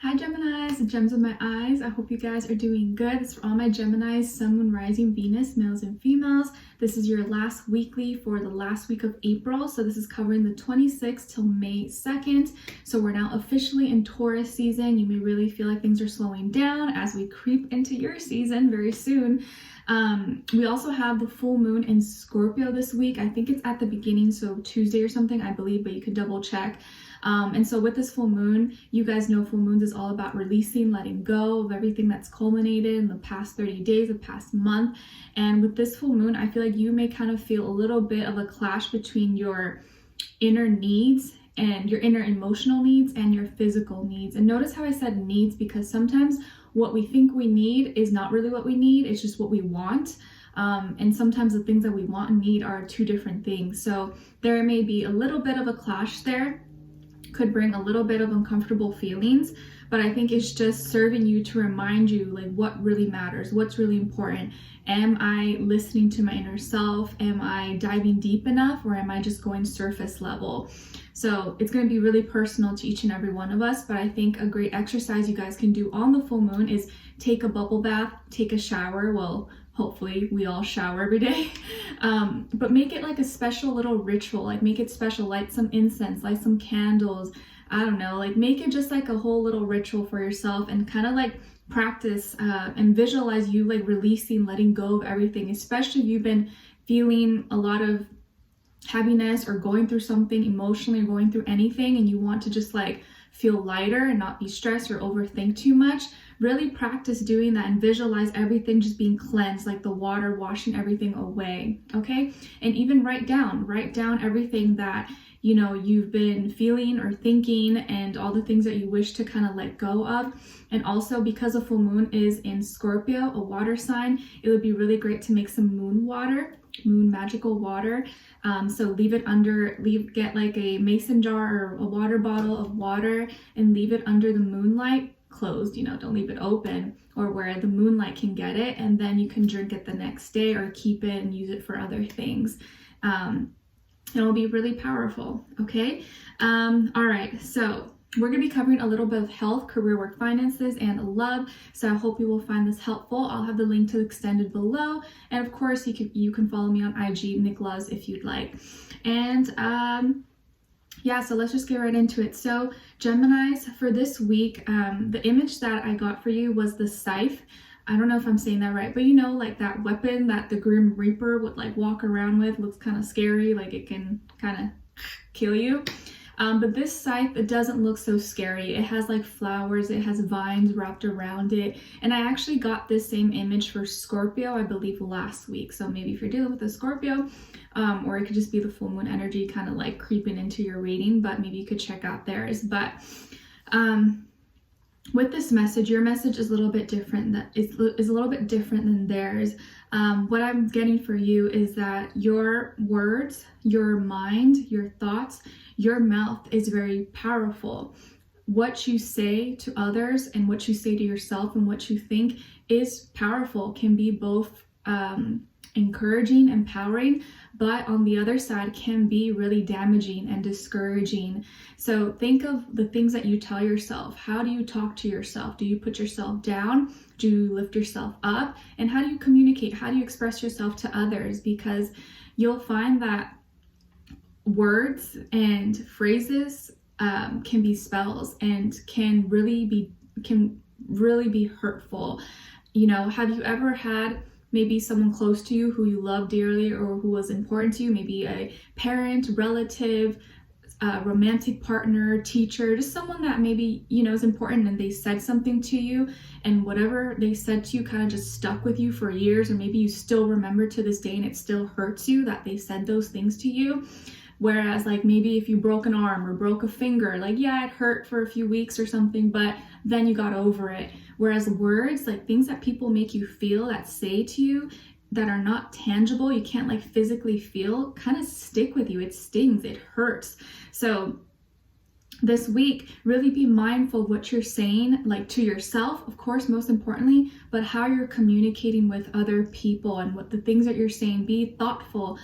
Hi Geminis, the gems of my eyes. I hope you guys are doing good. This is for all my Geminis, Sun, Moon, Rising, Venus, males and females. This is your last weekly for the last week of April. So this is covering the 26th till May 2nd. So we're now officially in Taurus season. You may really feel like things are slowing down as we creep into your season very soon. We also have the full moon in Scorpio this week. I think it's at the beginning, so Tuesday or something, I believe, but you could double check. And so with this full moon, you guys know full moons is all about releasing, letting go of everything that's culminated in the past 30 days, the past month. And with this full moon, I feel like you may kind of feel a little bit of a clash between your inner needs and your inner emotional needs and your physical needs. And notice how I said needs, because sometimes what we think we need is not really what we need, it's just what we want. And sometimes the things that we want and need are two different things. So there may be a little bit of a clash there. Could bring a little bit of uncomfortable feelings, but I think it's just serving you to remind you like what really matters, what's really important. Am I listening to my inner self? Am I diving deep enough, or am I just going surface level? So it's going to be really personal to each and every one of us, but I think a great exercise you guys can do on the full moon is take a bubble bath, take a shower. Well, hopefully we all shower every day, but make it like a special little ritual, like make it special, light some incense, light some candles, I don't know, like make it just like a whole little ritual for yourself, and kind of like practice and visualize you like releasing, letting go of everything, especially if you've been feeling a lot of heaviness or going through something emotionally or going through anything, and you want to just like feel lighter and not be stressed or overthink too much. Really practice doing that and visualize everything just being cleansed, like the water washing everything away, okay? And even write down everything that you know you've been feeling or thinking, and all the things that you wish to kind of let go of. And also, because a full moon is in Scorpio, a water sign, it would be really great to make some moon water, moon magical water. So leave it under, get like a mason jar or a water bottle of water and leave it under the moonlight, closed, you know, don't leave it open, or where the moonlight can get it, and then you can drink it the next day or keep it and use it for other things. It will be really powerful, okay? All right, so we're going to be covering a little bit of health, career, work, finances, and love. So I hope you will find this helpful. I'll have the link to extended below. And of course, you can follow me on IG, Nicloves, if you'd like. And yeah, so let's just get right into it. So Geminis, for this week, the image that I got for you was the scythe. I don't know if I'm saying that right, but you know, like that weapon that the Grim Reaper would like walk around with, looks kind of scary, like it can kind of kill you. But this scythe, it doesn't look so scary. It has like flowers, it has vines wrapped around it. And I actually got this same image for Scorpio, I believe last week. So maybe if you're dealing with a Scorpio, or it could just be the full moon energy kind of like creeping into your reading, but maybe you could check out theirs. But with this message, your message is a little bit different. That is a little bit different than theirs. What I'm getting for you is that your words, your mind, your thoughts, your mouth is very powerful. What you say to others and what you say to yourself and what you think is powerful, can be both encouraging, empowering, but on the other side can be really damaging and discouraging. So think of the things that you tell yourself. How do you talk to yourself? Do you put yourself down? Do you lift yourself up? And how do you communicate? How do you express yourself to others? Because you'll find that words and phrases can be spells and can really be hurtful. You know, have you ever had maybe someone close to you who you love dearly or who was important to you, maybe a parent, relative, romantic partner, teacher, just someone that maybe, you know, is important, and they said something to you, and whatever they said to you kind of just stuck with you for years, or maybe you still remember to this day and it still hurts you that they said those things to you. Whereas like maybe if you broke an arm or broke a finger, like yeah, it hurt for a few weeks or something, but then you got over it. Whereas words, like things that people make you feel, that say to you, that are not tangible, you can't like physically feel, kind of stick with you. It stings, it hurts. So this week, really be mindful of what you're saying, like to yourself, of course, most importantly, but how you're communicating with other people and what the things that you're saying. Be thoughtful,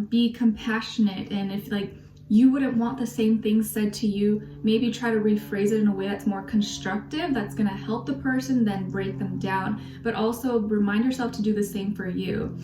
be compassionate, and if like you wouldn't want the same things said to you. Maybe try to rephrase it in a way that's more constructive, that's going to help the person, then break them down. But also remind yourself to do the same for you.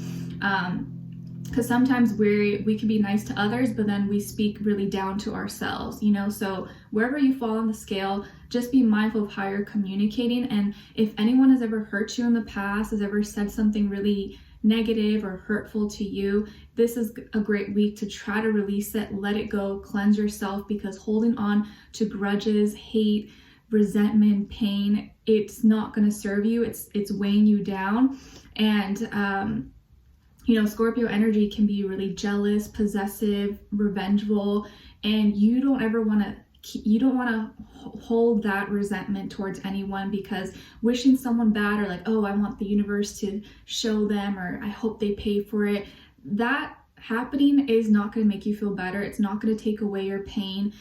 Because sometimes we can be nice to others, but then we speak really down to ourselves, you know? So wherever you fall on the scale, just be mindful of how you're communicating. And if anyone has ever hurt you in the past, has ever said something really negative or hurtful to you, this is a great week to try to release it, let it go, cleanse yourself, because holding on to grudges, hate, resentment, pain, it's not going to serve you. It's weighing you down. And you know, Scorpio energy can be really jealous, possessive, revengeful, and you don't want to hold that resentment towards anyone, because wishing someone bad, or like, oh, I want the universe to show them, or I hope they pay for it, that happening is not going to make you feel better. It's not going to take away your pain.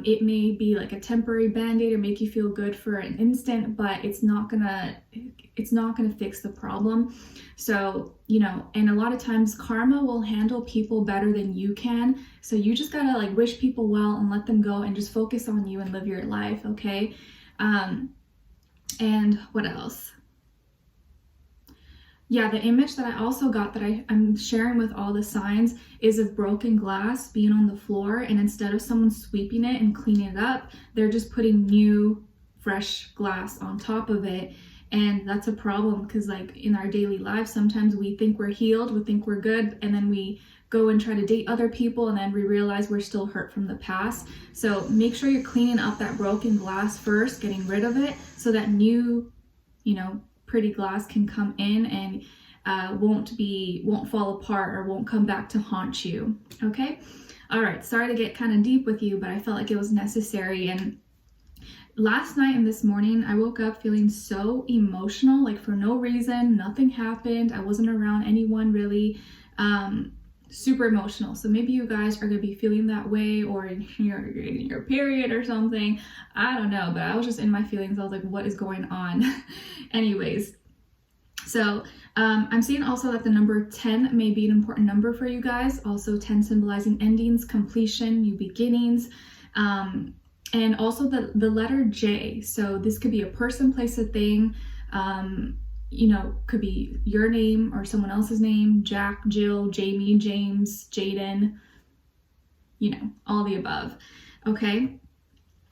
It may be like a temporary band-aid or make you feel good for an instant, but it's not gonna fix the problem. So, you know, and a lot of times karma will handle people better than you can. So you just gotta like wish people well and let them go and just focus on you and live your life, okay? And what else? Yeah, the image that I also got that I'm sharing with all the signs is of broken glass being on the floor, and instead of someone sweeping it and cleaning it up, they're just putting new, fresh glass on top of it. And that's a problem, because like in our daily lives, sometimes we think we're healed, we think we're good, and then we go and try to date other people, and then we realize we're still hurt from the past. So make sure you're cleaning up that broken glass first, getting rid of it, so that new, you know, pretty glass can come in and won't fall apart or won't come back to haunt you. Okay? All right, sorry to get kind of deep with you, but I felt like it was necessary. And last night and this morning, I woke up feeling so emotional, like for no reason, nothing happened. I wasn't around anyone really. Super emotional. So maybe you guys are going to be feeling that way, or you're getting your period or something. I don't know, but I was just in my feelings. I was like, what is going on? Anyways, so I'm seeing also that the number 10 may be an important number for you guys. Also 10 symbolizing endings, completion, new beginnings, and also the letter J. So this could be a person, place, a thing. You know, could be your name or someone else's name, Jack, Jill, Jamie, James, Jaden, you know, all the above. Okay.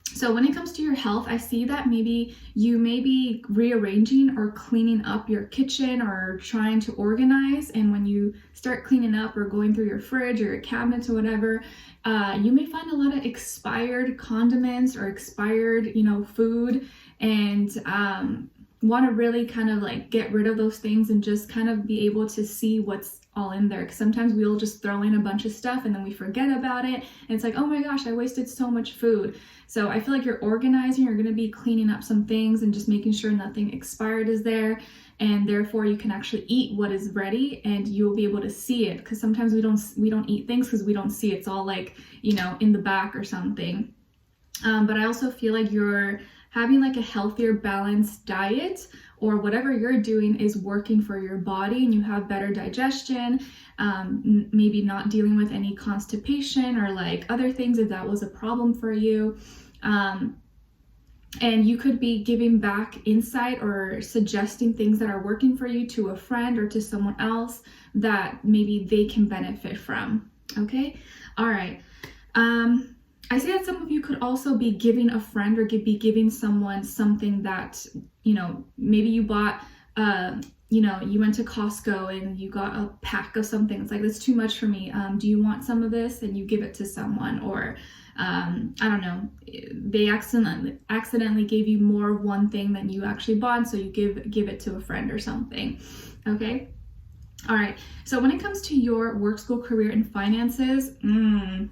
So when it comes to your health, I see that maybe you may be rearranging or cleaning up your kitchen or trying to organize. And when you start cleaning up or going through your fridge or your cabinets or whatever, you may find a lot of expired condiments or expired, you know, food, and want to really kind of like get rid of those things and just kind of be able to see what's all in there. Because sometimes we'll just throw in a bunch of stuff and then we forget about it, and it's like, oh my gosh, I wasted so much food. So I feel like you're organizing, you're going to be cleaning up some things and just making sure nothing expired is there, and therefore you can actually eat what is ready and you'll be able to see it. Because sometimes we don't eat things because we don't see it. It's all like, you know, in the back or something. But I also feel like you're having like a healthier, balanced diet, or whatever you're doing is working for your body and you have better digestion, maybe not dealing with any constipation or like other things if that was a problem for you. And you could be giving back insight or suggesting things that are working for you to a friend or to someone else that maybe they can benefit from. Okay? All right. I see that some of you could also be giving a friend or be giving someone something that, you know, maybe you bought, you know, you went to Costco and you got a pack of something. It's like, that's too much for me. Do you want some of this? And you give it to someone. Or, I don't know, they accidentally gave you more of one thing than you actually bought. So you give it to a friend or something. Okay. All right, so when it comes to your work, school, career, and finances,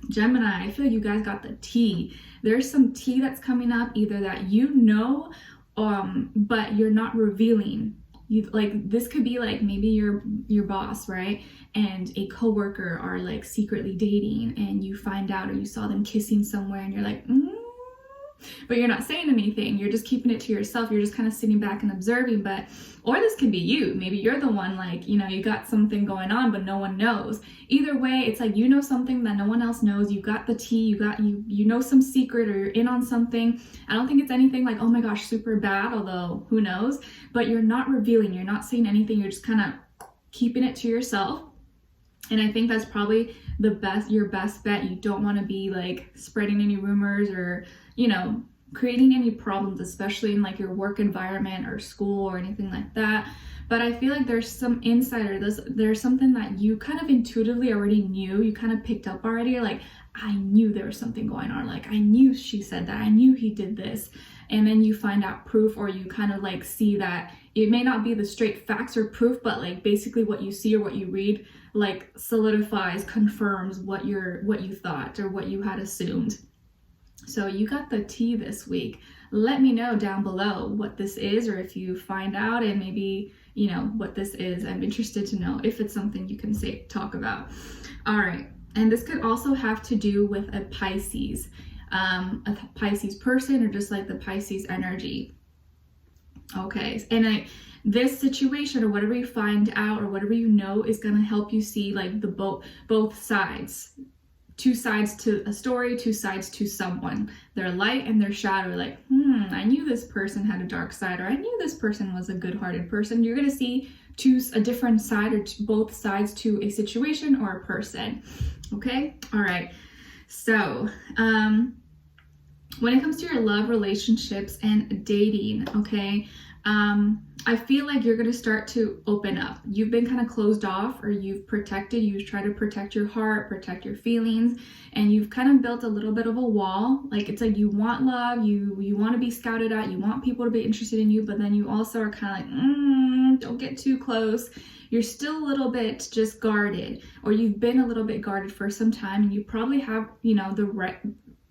Gemini, I feel like you guys got the tea. There's some tea that's coming up, either that you know, but you're not revealing. You like, this could be like maybe your boss, right? And a coworker are like secretly dating, and you find out, or you saw them kissing somewhere, and you're like, but you're not saying anything. You're just keeping it to yourself. You're just kind of sitting back and observing. Or this could be you. Maybe you're the one, like, you know, you got something going on, but no one knows. Either way, it's like, you know something that no one else knows. You got the tea, you know some secret, or you're in on something. I don't think it's anything like, oh my gosh, super bad, although who knows, but you're not revealing, you're not saying anything. You're just kind of keeping it to yourself. And I think that's probably your best bet. You don't want to be like spreading any rumors or, you know, creating any problems, especially in like your work environment or school or anything like that. But I feel like there's some insider, there's something that you kind of intuitively already knew, you kind of picked up already, like, I knew there was something going on, like, I knew she said that, I knew he did this. And then you find out proof, or you kind of like see that it may not be the straight facts or proof, but like basically what you see or what you read like solidifies, confirms what you thought or what you had assumed. So you got the tea this week. Let me know down below what this is, or if you find out and maybe, you know, what this is. I'm interested to know if it's something you can talk about. All right. And this could also have to do with a Pisces person, or just like the Pisces energy. Okay. And this situation, or whatever you find out, or whatever you know, is going to help you see like the both sides. Two sides to a story, two sides to someone, their light and their shadow. Like, I knew this person had a dark side, or I knew this person was a good-hearted person. You're going to see a different side, or both sides to a situation or a person. Okay. All right. So, when it comes to your love, relationships, and dating, okay, I feel like you're going to start to open up. You've been kind of closed off, or you've tried to protect your heart, protect your feelings, and you've kind of built a little bit of a wall. Like, it's like you want love, you want to be scouted at, you want people to be interested in you, but then you also are kind of like, don't get too close. You're still a little bit just guarded, or you've been a little bit guarded for some time, and you probably have, you know, the right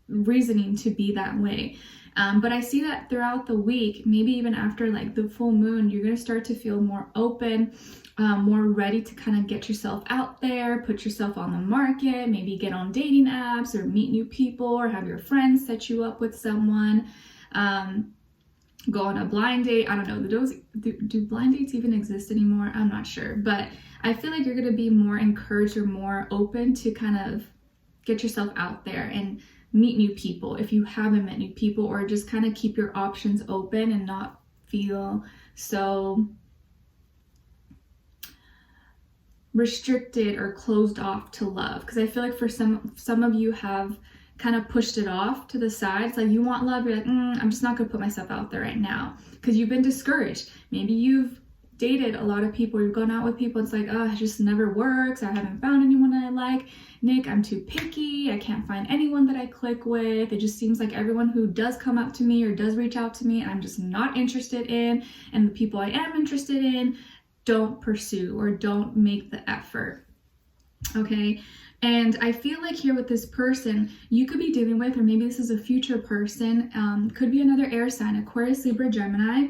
reasoning to be that way. But I see that throughout the week, maybe even after like the full moon, you're going to start to feel more open, more ready to kind of get yourself out there, put yourself on the market, maybe get on dating apps, or meet new people, or have your friends set you up with someone, go on a blind date. I don't know, do blind dates even exist anymore? I'm not sure, but I feel like you're going to be more encouraged or more open to kind of get yourself out there and meet new people if you haven't met new people, or just kind of keep your options open and not feel so restricted or closed off to love. Because I feel like for some of you have kind of pushed it off to the side. It's like you want love, you're like, I'm just not gonna put myself out there right now, because you've been discouraged. Maybe you've dated a lot of people, you've gone out with people, it's like, it just never works, I haven't found anyone that I like. Nick, I'm too picky, I can't find anyone that I click with. It just seems like everyone who does come up to me or does reach out to me, I'm just not interested in, and the people I am interested in don't pursue or don't make the effort. Okay. And I feel like here with this person you could be dealing with, or maybe this is a future person, could be another air sign, Aquarius, Libra, Gemini,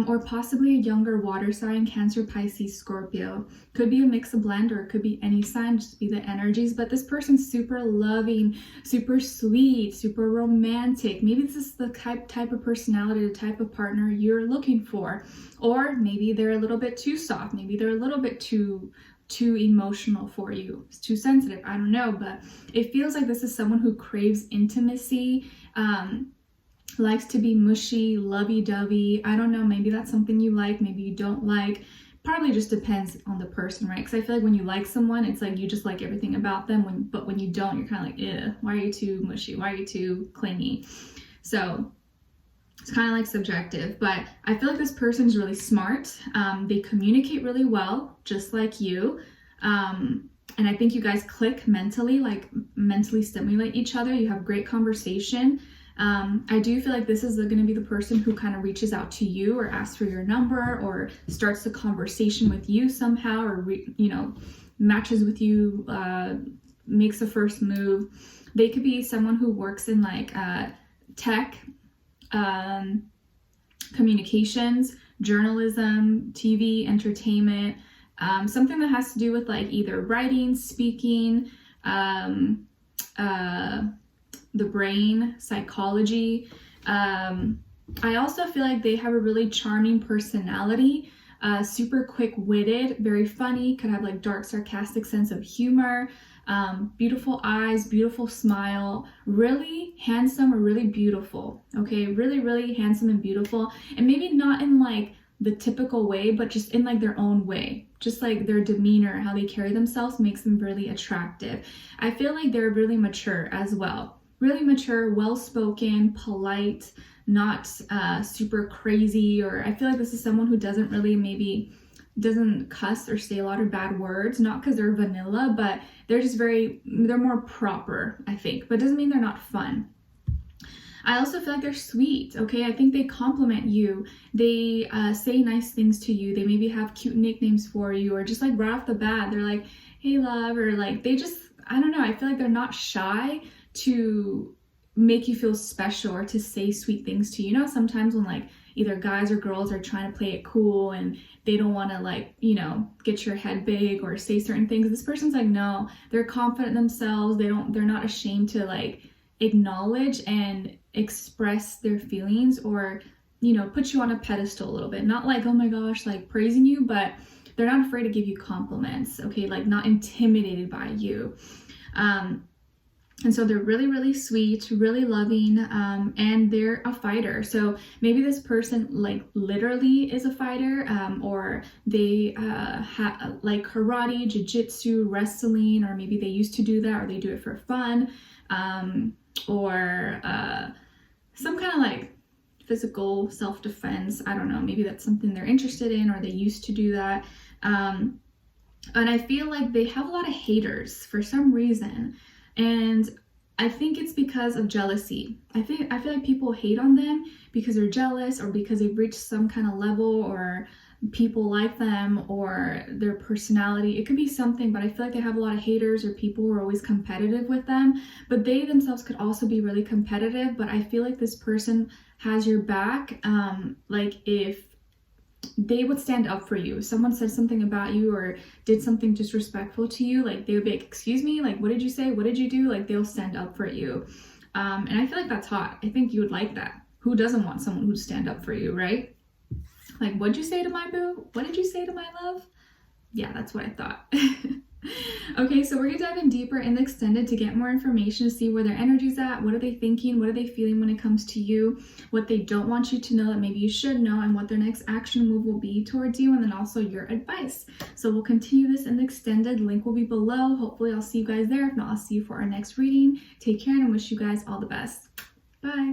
or possibly a younger water sign, Cancer, Pisces, Scorpio. Could be a mix of blend, or it could be any sign, just be the energies. But this person's super loving, super sweet, super romantic. Maybe this is the type of personality, the type of partner you're looking for. Or maybe they're a little bit too soft. Maybe they're a little bit too emotional for you. It's too sensitive. I don't know, but it feels like this is someone who craves intimacy, likes to be mushy, lovey-dovey. I don't know, maybe that's something you like, maybe you don't like. Probably just depends on the person, right? Because I feel like when you like someone, it's like you just like everything about them, but when you don't, you're kind of like, why are you too mushy? Why are you too clingy? So it's kind of like subjective, but I feel like this person is really smart. They communicate really well, just like you. And I think you guys click mentally, like mentally stimulate each other. You have great conversation. I do feel like this is going to be the person who kind of reaches out to you, or asks for your number, or starts the conversation with you somehow, or matches with you, makes a first move. They could be someone who works in like tech, communications, journalism, TV, entertainment, something that has to do with like either writing, speaking, the brain, psychology. I also feel like they have a really charming personality, super quick-witted, very funny, could have like dark, sarcastic sense of humor, beautiful eyes, beautiful smile, really handsome or really beautiful, okay? Really, really handsome and beautiful, and maybe not in like the typical way, but just in like their own way. Just like their demeanor, how they carry themselves makes them really attractive. I feel like they're really mature as well. Really mature, well-spoken, polite, not super crazy, or I feel like this is someone who doesn't really doesn't cuss or say a lot of bad words, not because they're vanilla, but they're just they're more proper, I think, but it doesn't mean they're not fun. I also feel like they're sweet, okay? I think they compliment you. They say nice things to you. They maybe have cute nicknames for you, or just like right off the bat, they're like, hey love, or like they just, I don't know, I feel like they're not shy to make you feel special or to say sweet things to you. You know, sometimes when like either guys or girls are trying to play it cool and they don't want to like, you know, get your head big or say certain things. This person's like, no, they're confident in themselves. They're not ashamed to like acknowledge and express their feelings, or, you know, put you on a pedestal a little bit. Not like, oh my gosh, like praising you, but they're not afraid to give you compliments, okay? Like not intimidated by you. And so they're really, really sweet, really loving, and they're a fighter. So maybe this person like literally is a fighter, or they like karate, jiu-jitsu, wrestling, or maybe they used to do that, or they do it for fun, or some kind of like physical self-defense. I don't know, maybe that's something they're interested in, or they used to do that. And I feel like they have a lot of haters for some reason. And I think it's because of jealousy. I feel like people hate on them because they're jealous, or because they've reached some kind of level, or people like them, or their personality. It could be something, but I feel like they have a lot of haters or people who are always competitive with them. But they themselves could also be really competitive. But I feel like this person has your back. Like if they would stand up for you. If someone said something about you or did something disrespectful to you, like they would be like, excuse me, like what did you say? What did you do? Like they'll stand up for you. And I feel like that's hot. I think you would like that. Who doesn't want someone who'd stand up for you, right? Like, what'd you say to my boo? What did you say to my love? Yeah, that's what I thought. Okay, so we're gonna dive in deeper in the extended to get more information, to see where their energy's at, what are they thinking, what are they feeling when it comes to you, what they don't want you to know that maybe you should know, and what their next action move will be towards you, and then also your advice. So we'll continue this in the extended. Link will be below. Hopefully I'll see you guys there. If not, I'll see you for our next reading. Take care and I wish you guys all the best. Bye.